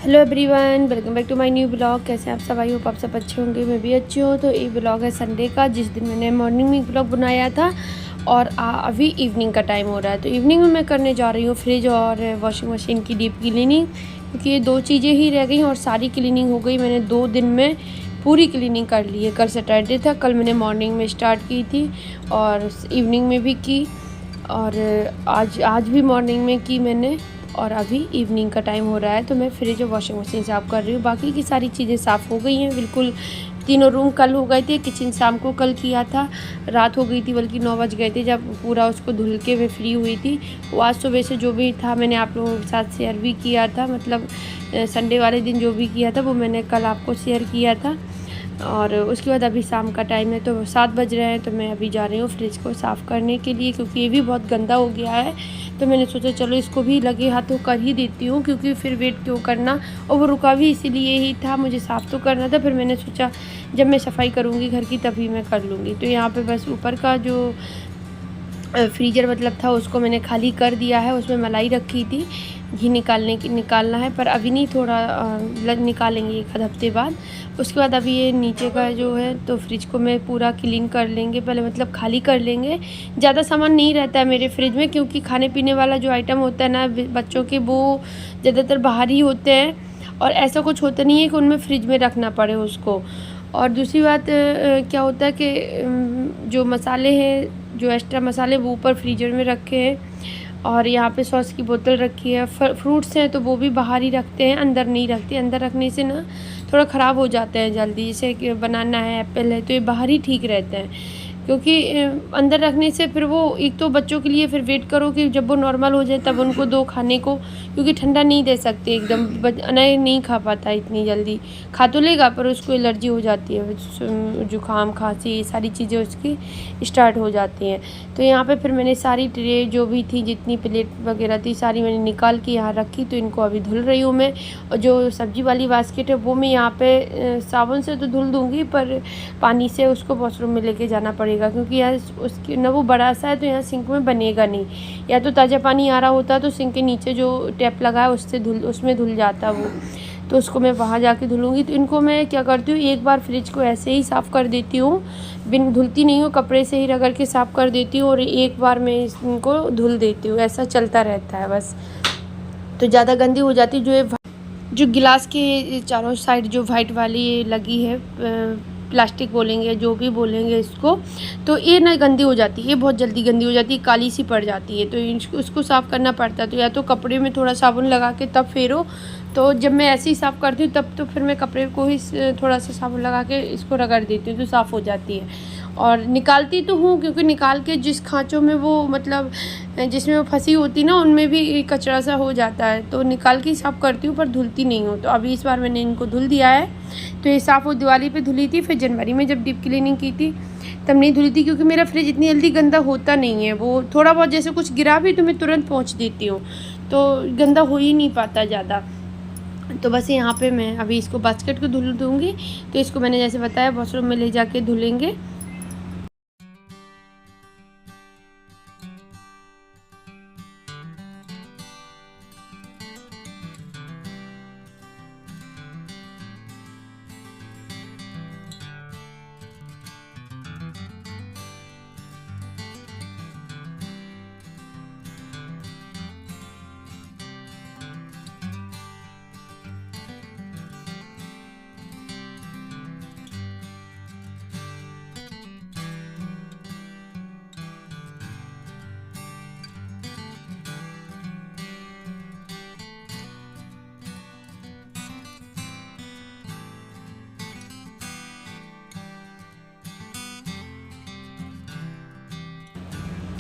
Hello everyone, welcome back to my new blog. कैसे आप सब? आई होप आप सब अच्छे होंगे, मैं भी अच्छी हूँ। तो ये ब्लॉग है संडे का, जिस दिन मैंने मॉर्निंग में ब्लॉग बनाया था और अभी इवनिंग का टाइम हो रहा है। तो इवनिंग में मैं करने जा रही हूँ फ्रिज और वॉशिंग मशीन की डीप क्लीनिंग, क्योंकि ये दो चीज़ें ही रह गई और सारी क्लीनिंग हो गई। मैंने 2 दिन में पूरी क्लीनिंग कर ली है। कल सैटरडे था, कल मैंने मॉर्निंग में स्टार्ट की थी और इवनिंग में भी की, और आज भी मॉर्निंग में की मैंने, और अभी इवनिंग का टाइम हो रहा है। तो मैं फ्रिज और वॉशिंग मशीन साफ़ कर रही हूँ। बाकी की सारी चीज़ें साफ़ हो गई हैं बिल्कुल। तीनों रूम कल हो गए थे। किचन शाम को कल किया था, रात हो गई थी, बल्कि 9 बज गए थे जब पूरा उसको धुल के मैं फ्री हुई थी। वो आज सुबह से जो भी था मैंने आप लोगों के साथ शेयर भी किया था, मतलब संडे वाले दिन जो भी किया था वो मैंने कल आपको शेयर किया था। और उसके बाद अभी शाम का टाइम है, तो 7 बज रहे हैं। तो मैं अभी जा रही हूँ फ्रिज को साफ़ करने के लिए, क्योंकि ये भी बहुत गंदा हो गया है। तो मैंने सोचा चलो इसको भी लगे हाथों कर ही देती हूँ, क्योंकि फिर वेट क्यों करना। और वो रुका भी इसीलिए ही था, मुझे साफ़ तो करना था। फिर मैंने सोचा जब मैं सफाई करूँगी घर की तभी मैं कर लूँगी। तो यहाँ पे बस ऊपर का जो फ्रीज़र मतलब था उसको मैंने खाली कर दिया है। उसमें मलाई रखी थी, घी निकालना है, पर अभी नहीं, थोड़ा निकालेंगे 1 आध हफ्ते बाद। उसके बाद अभी ये नीचे का जो है तो फ्रिज को मैं पूरा क्लीन कर लेंगे पहले, मतलब खाली कर लेंगे। ज़्यादा सामान नहीं रहता है मेरे फ्रिज में, क्योंकि खाने पीने वाला जो आइटम होता है ना बच्चों के, वो ज़्यादातर बाहर ही होते हैं, और ऐसा कुछ होता नहीं है कि उनमें फ्रिज में रखना पड़े उसको। और दूसरी बात क्या होता है कि जो मसाले हैं, जो एक्स्ट्रा मसाले वो ऊपर फ्रीजर में रखे हैं, और यहाँ पे सॉस की बोतल रखी है। फ्रूट्स हैं तो वो भी बाहर ही रखते हैं, अंदर नहीं रखते। अंदर रखने से ना थोड़ा ख़राब हो जाते हैं जल्दी, जैसे कि बनाना है, एप्पल है, तो ये बाहर ही ठीक रहते हैं। क्योंकि अंदर रखने से फिर वो एक तो बच्चों के लिए फिर वेट करो कि जब वो नॉर्मल हो जाए तब उनको दो खाने को, क्योंकि ठंडा नहीं दे सकते एकदम। नहीं खा पाता इतनी जल्दी, खा तो लेगा पर उसको एलर्जी हो जाती है, जुकाम खांसी ये सारी चीज़ें उसकी स्टार्ट हो जाती हैं। तो यहाँ पे फिर मैंने सारी ट्रे जो भी थी, जितनी प्लेट वगैरह थी, सारी मैंने निकाल के यहाँ रखी। तो इनको अभी धुल रही हूँ मैं। और जो सब्ज़ी वाली बास्केट है वो मैं यहाँ पे साबुन से तो धुल दूँगी, पर पानी से उसको वॉशरूम में लेके जाना पड़ेगा, क्योंकि यार उसकी ना वो बड़ा सा है, तो यहाँ सिंक में बनेगा नहीं। या तो ताज़ा पानी आ रहा होता तो सिंक के नीचे जो टैप लगा है उसमें धुल जाता वो, तो उसको मैं वहाँ जाके धुलूँगी। तो इनको मैं क्या करती हूँ, एक बार फ्रिज को ऐसे ही साफ़ कर देती हूँ, बिन धुलती नहीं हूँ, कपड़े से ही रगड़ के साफ़ कर देती हूँ, और एक बार मैं इनको धुल देती हूँ। ऐसा चलता रहता है बस। तो ज़्यादा गंदी हो जाती जो गिलास के चारों साइड जो वाइट वाली लगी है, प्लास्टिक बोलेंगे जो भी बोलेंगे इसको, तो ये ना गंदी हो जाती है, ये बहुत जल्दी गंदी हो जाती है, काली सी पड़ जाती है। तो उसको साफ़ करना पड़ता है। तो या तो कपड़े में थोड़ा साबुन लगा के तब फेरो। तो जब मैं ऐसे ही साफ़ करती हूँ तब तो फिर मैं कपड़े को ही थोड़ा सा साबुन लगा के इसको रगड़ देती हूँ, तो साफ़ हो जाती है। और निकालती तो हूँ, क्योंकि निकाल के जिस खाँचों में वो, मतलब जिसमें वो फंसी होती ना, उनमें भी कचरा सा हो जाता है, तो निकाल के साफ़ करती हूँ, पर धुलती नहीं हूँ। तो अभी इस बार मैंने इनको धुल दिया है। तो ये साफ़ वो दिवाली पे धुली थी, फिर जनवरी में जब डीप क्लीनिंग की थी तब नहीं धुली थी, क्योंकि मेरा फ्रिज इतनी जल्दी गंदा होता नहीं है। वो थोड़ा बहुत जैसे कुछ गिरा भी तो मैं तुरंत पोंछ देती हूँ, तो गंदा हो ही नहीं पाता ज़्यादा। तो बस यहाँ पे मैं अभी इसको बास्केट को धुल दूँगी। तो इसको मैंने जैसे बताया वॉशरूम में ले जाके धुलेंगे।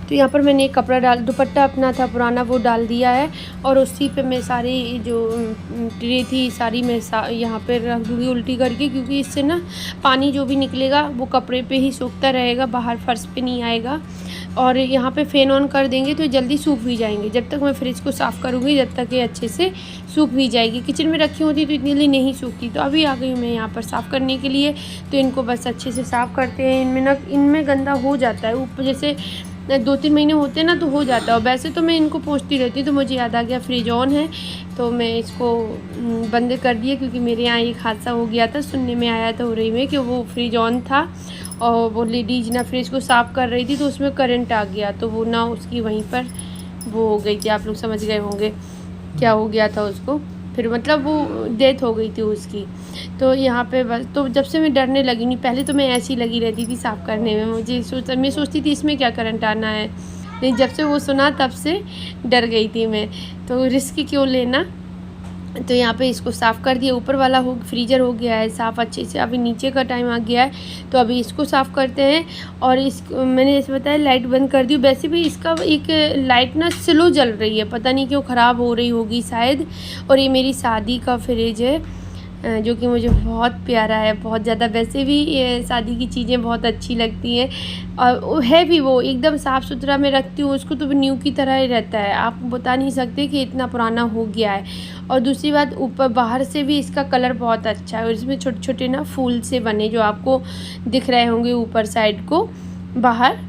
तो यहाँ पर मैंने एक कपड़ा दुपट्टा अपना था पुराना वो डाल दिया है, और उसी पे मैं सारी जो ट्रे थी सारी मैं यहाँ पे रख दूँगी उल्टी करके, क्योंकि इससे ना पानी जो भी निकलेगा वो कपड़े पे ही सूखता रहेगा, बाहर फर्श पे नहीं आएगा। और यहाँ पे फ़ैन ऑन कर देंगे तो जल्दी सूख भी जाएंगे। जब तक मैं फ्रिज को साफ़ करूँगी जब तक ये अच्छे से सूख भी जाएगी। किचन में रखी होती तो इतनी जल्दी नहीं सूखती। तो अभी आ गई हूँ मैं यहाँ पर साफ़ करने के लिए। तो इनको बस अच्छे से साफ़ करते हैं। इनमें गंदा हो जाता है ऊपर, जैसे 2-3 महीने होते ना तो हो जाता है। और वैसे तो मैं इनको पोंछती रहती हूँ, तो मुझे याद आ गया फ्रिज ऑन है, तो मैं इसको बंद कर दिया, क्योंकि मेरे यहाँ एक हादसा हो गया था, सुनने में आया था उरई में कि वो फ्रिज ऑन था और वो लेडीज ना फ्रिज को साफ़ कर रही थी, तो उसमें करंट आ गया, तो वो ना उसकी वहीं पर वो हो गई थी। आप लोग समझ गए होंगे क्या हो गया था उसको, फिर मतलब वो डेथ हो गई थी उसकी। तो यहाँ पे बस, तो जब से मैं डरने लगी नहीं, पहले तो मैं ऐसी लगी रहती थी साफ़ करने में, मैं सोचती थी इसमें क्या करंट आना है, नहीं जब से वो सुना तब से डर गई थी मैं, तो रिस्क क्यों लेना। तो यहाँ पे इसको साफ़ कर दिया, ऊपर वाला फ्रीज़र हो गया है साफ़ अच्छे से, अभी नीचे का टाइम आ गया है, तो अभी इसको साफ़ करते हैं। और मैंने ऐसे बताया लाइट बंद कर दी, वैसे भी इसका एक लाइट ना स्लो जल रही है, पता नहीं क्यों ख़राब हो रही होगी शायद। और ये मेरी शादी का फ्रिज है, जो कि मुझे बहुत प्यारा है, बहुत ज़्यादा। वैसे भी ये शादी की चीज़ें बहुत अच्छी लगती हैं, और है भी वो एकदम साफ़ सुथरा मैं रखती हूँ उसको, तो न्यू की तरह ही रहता है, आप बता नहीं सकते कि इतना पुराना हो गया है। और दूसरी बात, ऊपर बाहर से भी इसका कलर बहुत अच्छा है, और इसमें छोटे छोटे ना फूल से बने जो आपको दिख रहे होंगे ऊपर साइड को, बाहर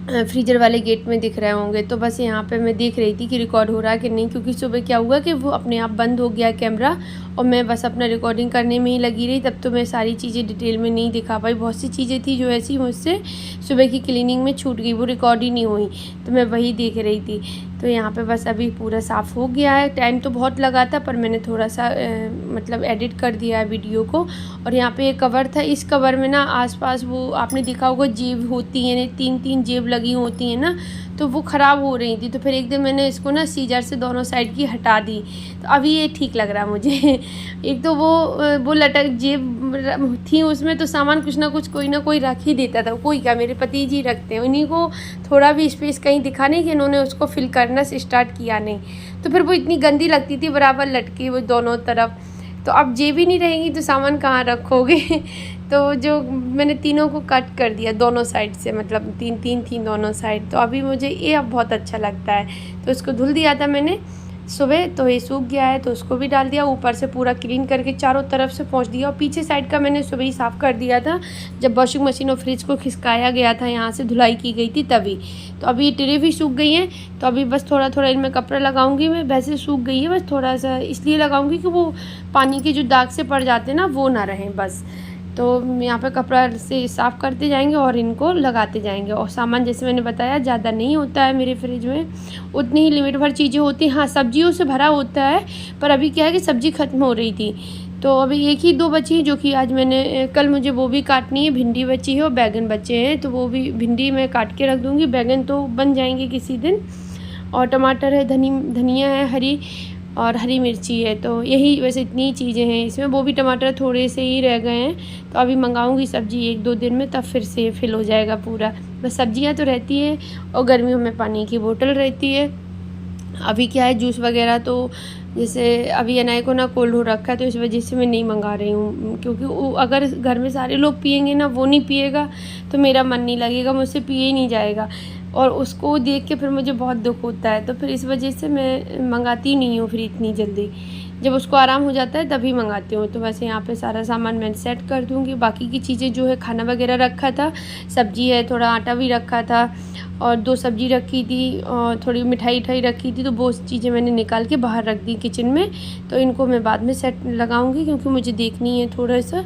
फ्रीज़र वाले गेट में दिख रहे होंगे। तो बस यहाँ पे मैं देख रही थी कि रिकॉर्ड हो रहा है कि नहीं, क्योंकि सुबह क्या हुआ कि वो अपने आप बंद हो गया कैमरा, और मैं बस अपना रिकॉर्डिंग करने में ही लगी रही, तब तो मैं सारी चीज़ें डिटेल में नहीं दिखा पाई। बहुत सी चीज़ें थी जो ऐसी मुझसे सुबह की क्लीनिंग में छूट गई, वो रिकॉर्ड ही नहीं हुई, तो मैं वही देख रही थी। तो यहाँ पे बस अभी पूरा साफ़ हो गया है, टाइम तो बहुत लगा था, पर मैंने थोड़ा सा मतलब एडिट कर दिया है वीडियो को। और यहाँ पे एक कवर था, इस कवर में ना आसपास वो आपने देखा होगा जेब होती हैं, 3-3 जेब लगी होती हैं ना, तो वो ख़राब हो रही थी, तो फिर एक दिन मैंने इसको ना सीजर से दोनों साइड की हटा दी, तो अभी ये ठीक लग रहा मुझे। एक तो वो लटक जेब थी उसमें, तो सामान कुछ ना कुछ कोई ना कोई रख ही देता था, कोई क्या, मेरे पति जी रखते हैं, उन्हीं को थोड़ा भी स्पेस कहीं दिखा नहीं कि इन्होंने उसको फिल करना से स्टार्ट किया नहीं, तो फिर वो इतनी गंदी लगती थी बराबर लटकी वो दोनों तरफ। तो अब जेब ही नहीं रहेंगी तो सामान कहाँ रखोगे। तो जो मैंने तीनों को कट कर दिया दोनों साइड से, मतलब 3-3 थी दोनों साइड, तो अभी मुझे ये अब बहुत अच्छा लगता है। तो इसको धुल दिया था मैंने सुबह, तो ये सूख गया है, तो उसको भी डाल दिया, ऊपर से पूरा क्लीन करके चारों तरफ से पोंछ दिया। और पीछे साइड का मैंने सुबह ही साफ़ कर दिया था, जब वॉशिंग मशीन और फ्रिज को खिसकाया गया था, यहाँ से धुलाई की गई थी तभी। तो अभी ये ट्रे भी सूख गई हैं, तो अभी बस थोड़ा थोड़ा इनमें कपड़ा लगाऊंगी मैं, वैसे सूख गई है, बस थोड़ा सा इसलिए लगाऊंगी कि वो पानी के जो दाग से पड़ जाते हैं ना वो ना रहें बस। तो यहाँ पे कपड़ा से साफ़ करते जाएंगे और इनको लगाते जाएंगे। और सामान जैसे मैंने बताया ज़्यादा नहीं होता है मेरे फ्रिज में, उतनी ही लिमिट भर चीज़ें होती हैं। हाँ, सब्जियों से भरा होता है, पर अभी क्या है कि सब्ज़ी ख़त्म हो रही थी, तो अभी 1 ही 2 बची, जो कि आज मैंने कल मुझे वो भी काटनी है। भिंडी बची है और बैगन बचे हैं, तो वो भी भिंडी मैं काट के रख दूँगी, बैगन तो बन जाएंगे किसी दिन। और टमाटर है, धनिया है हरी, और हरी मिर्ची है, तो यही वैसे इतनी चीज़ें हैं इसमें। वो भी टमाटर थोड़े से ही रह गए हैं, तो अभी मंगाऊंगी सब्ज़ी 1-2 दिन में, तब फिर से फिल हो जाएगा पूरा। बस सब्जियां तो रहती हैं, और गर्मियों में पानी की बोतल रहती है। अभी क्या है, जूस वगैरह तो जैसे अभी अनाय को ना कोल्ड हो रखा है, तो इस वजह से मैं नहीं मंगा रही हूँ, क्योंकि वो अगर घर में सारे लोग पियेंगे ना, वो नहीं पिएगा तो मेरा मन नहीं लगेगा, मुझसे पिए ही नहीं जाएगा, और उसको देख के फिर मुझे बहुत दुख होता है। तो फिर इस वजह से मैं मंगाती नहीं हूँ फिर इतनी जल्दी, जब उसको आराम हो जाता है तभी मंगाती हूँ। तो वैसे यहाँ पे सारा सामान मैं सेट कर दूँगी। बाकी की चीज़ें जो है, खाना वगैरह रखा था, सब्जी है, थोड़ा आटा भी रखा था, और 2 सब्जी रखी थी, और थोड़ी मिठाई रखी थी, तो वो चीज़ें मैंने निकाल के बाहर रख दी किचन में। तो इनको मैं बाद में सेट लगाऊंगी, क्योंकि मुझे देखनी है थोड़ा सा।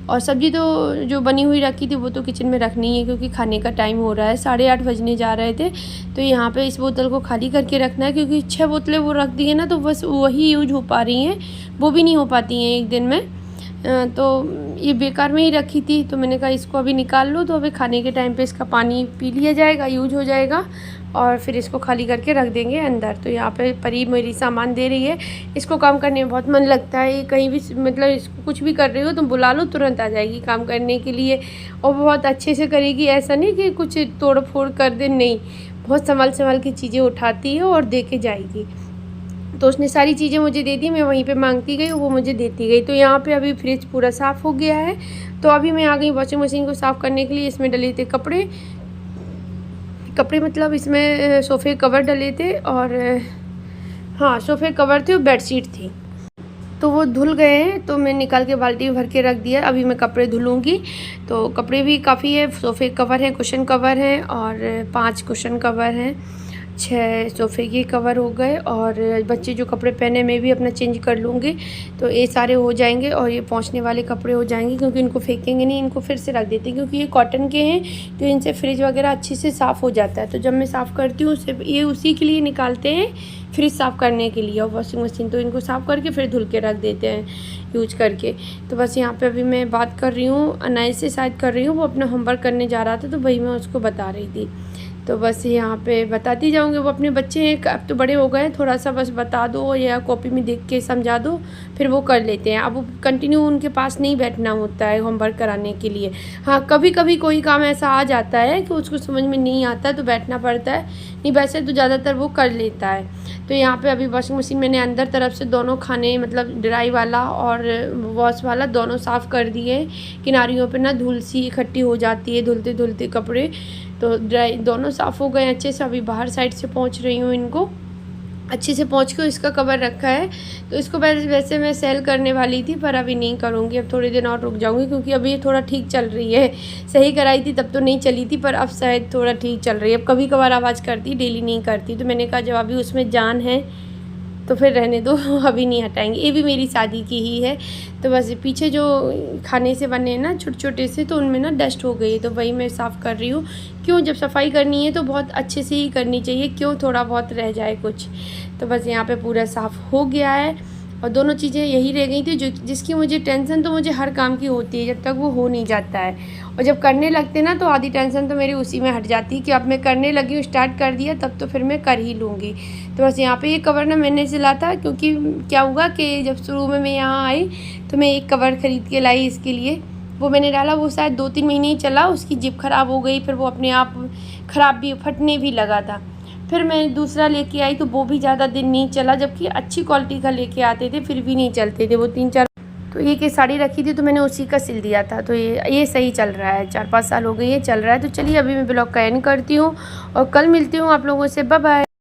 और सब्ज़ी तो जो बनी हुई रखी थी वो तो किचन में रखनी है, क्योंकि खाने का टाइम हो रहा है, 8:30 बजने जा रहे थे। तो यहाँ पे इस बोतल को खाली करके रखना है, क्योंकि 6 बोतलें वो रख दी है ना, तो बस वही यूज हो पा रही हैं, वो भी नहीं हो पाती हैं एक दिन में। तो ये बेकार में ही रखी थी, तो मैंने कहा इसको अभी निकाल लो, तो अभी खाने के टाइम पे इसका पानी पी लिया जाएगा, यूज हो जाएगा, और फिर इसको खाली करके रख देंगे अंदर। तो यहाँ पे परी मेरी सामान दे रही है, इसको काम करने में बहुत मन लगता है। कहीं भी मतलब इसको कुछ भी कर रही हो तो बुला लो, तुरंत आ जाएगी काम करने के लिए, और बहुत अच्छे से करेगी। ऐसा नहीं कि कुछ तोड़ फोड़ कर दे, नहीं, बहुत संभाल की चीज़ें उठाती है और दे के जाएगी। तो उसने सारी चीज़ें मुझे दे दी, मैं वहीं पे मांगती गई, वो मुझे देती गई। तो यहाँ पे अभी फ्रिज पूरा साफ़ हो गया है। तो अभी मैं आ गई वॉशिंग मशीन को साफ़ करने के लिए। इसमें डले थे कपड़े मतलब इसमें सोफ़े कवर डले थे, और हाँ, सोफ़े कवर थे और बेडशीट थी। तो वो धुल गए हैं, तो मैं निकाल के बाल्टी में भर के रख दिया। अभी मैं कपड़े धुलूँगी। तो कपड़े भी काफ़ी है, सोफ़े कवर हैं, कुशन कवर हैं और 5 कुशन कवर हैं, 6 सोफ़े के कवर हो गए और बच्चे जो कपड़े पहने मैं भी अपना चेंज कर लूँगी। तो ये सारे हो जाएंगे और ये पोंछने वाले कपड़े हो जाएंगे, क्योंकि इनको फेंकेंगे नहीं, इनको फिर से रख देते हैं क्योंकि ये कॉटन के हैं। तो इनसे फ्रिज वगैरह अच्छे से साफ़ हो जाता है। तो जब मैं साफ़ करती हूँ उसे ये उसी के लिए निकालते हैं, फ्रिज साफ़ करने के लिए और वॉशिंग मशीन। तो इनको साफ़ करके फिर धुल के रख देते हैं यूज करके। तो बस यहाँ पे अभी मैं बात कर रही हूँ, अनाय से शायद कर रही हूँ, वो अपना होमवर्क करने जा रहा था तो वही मैं उसको बता रही थी। तो बस यहाँ पे बताती जाऊँगी। वो अपने बच्चे हैं, अब तो बड़े हो गए, थोड़ा सा बस बता दो या कॉपी में देख के समझा दो, फिर वो कर लेते हैं। अब वो कंटिन्यू उनके पास नहीं बैठना होता है होमवर्क कराने के लिए। हाँ, कभी कभी कोई काम ऐसा आ जाता है कि उसको समझ में नहीं आता तो बैठना पड़ता है, नहीं वैसे तो ज़्यादातर वो कर लेता है। तो यहाँ पे अभी वॉशिंग मशीन मैंने अंदर तरफ से दोनों खाने, मतलब ड्राई वाला और वॉश वाला, दोनों साफ़ कर दिए। किनारियों पे ना धूल सी इकट्ठी हो जाती है धुलते धुलते कपड़े, तो ड्राई दोनों साफ़ हो गए अच्छे से। अभी बाहर साइड से पोंछ रही हूँ इनको, अच्छे से पोंछ के इसका कवर रखा है। तो इसको वैसे मैं सेल करने वाली थी पर अभी नहीं करूँगी, अब थोड़े दिन और रुक जाऊँगी क्योंकि अभी ये थोड़ा ठीक चल रही है। सही कराई थी तब तो नहीं चली थी, पर अब शायद थोड़ा ठीक चल रही है। अब कभी कभार आवाज़ करती, डेली नहीं करती। तो मैंने कहा जब अभी उसमें जान है तो फिर रहने दो, अभी नहीं हटाएंगे। ये भी मेरी शादी की ही है। तो बस पीछे जो खाने से बने हैं ना छोटे छोटे से, तो उनमें ना डस्ट हो गई है, तो वही मैं साफ़ कर रही हूँ। क्यों, जब सफाई करनी है तो बहुत अच्छे से ही करनी चाहिए, क्यों थोड़ा बहुत रह जाए कुछ। तो बस यहाँ पे पूरा साफ़ हो गया है और दोनों चीज़ें यही रह गई थी जो जिसकी मुझे टेंशन तो मुझे हर काम की होती है जब तक वो हो नहीं जाता है, और जब करने लगते ना तो आधी टेंशन तो मेरी उसी में हट जाती है कि अब मैं करने लगी हूँ, स्टार्ट कर दिया तब तो फिर मैं कर ही लूँगी। तो बस यहाँ पे ये कवर ना मैंने सिला था, क्योंकि क्या हुआ कि जब शुरू में मैं यहाँ आई तो मैं एक कवर ख़रीद के लाई इसके लिए। वो मैंने डाला, वो शायद 2-3 महीने ही चला, उसकी जिप ख़राब हो गई, फिर वो अपने आप ख़राब भी, फटने भी लगा था। फिर मैं दूसरा लेके आई तो वो भी ज़्यादा दिन नहीं चला, जबकि अच्छी क्वालिटी का लेके आते थे फिर भी नहीं चलते थे वो 3-4। तो एक साड़ी रखी थी तो मैंने उसी का सिल दिया था। तो ये सही चल रहा है, 4-5 साल हो गए ये चल रहा है। तो चलिए अभी मैं ब्लॉग का एंड करती हूँ और कल मिलती हूँ आप लोगों से। Bye bye.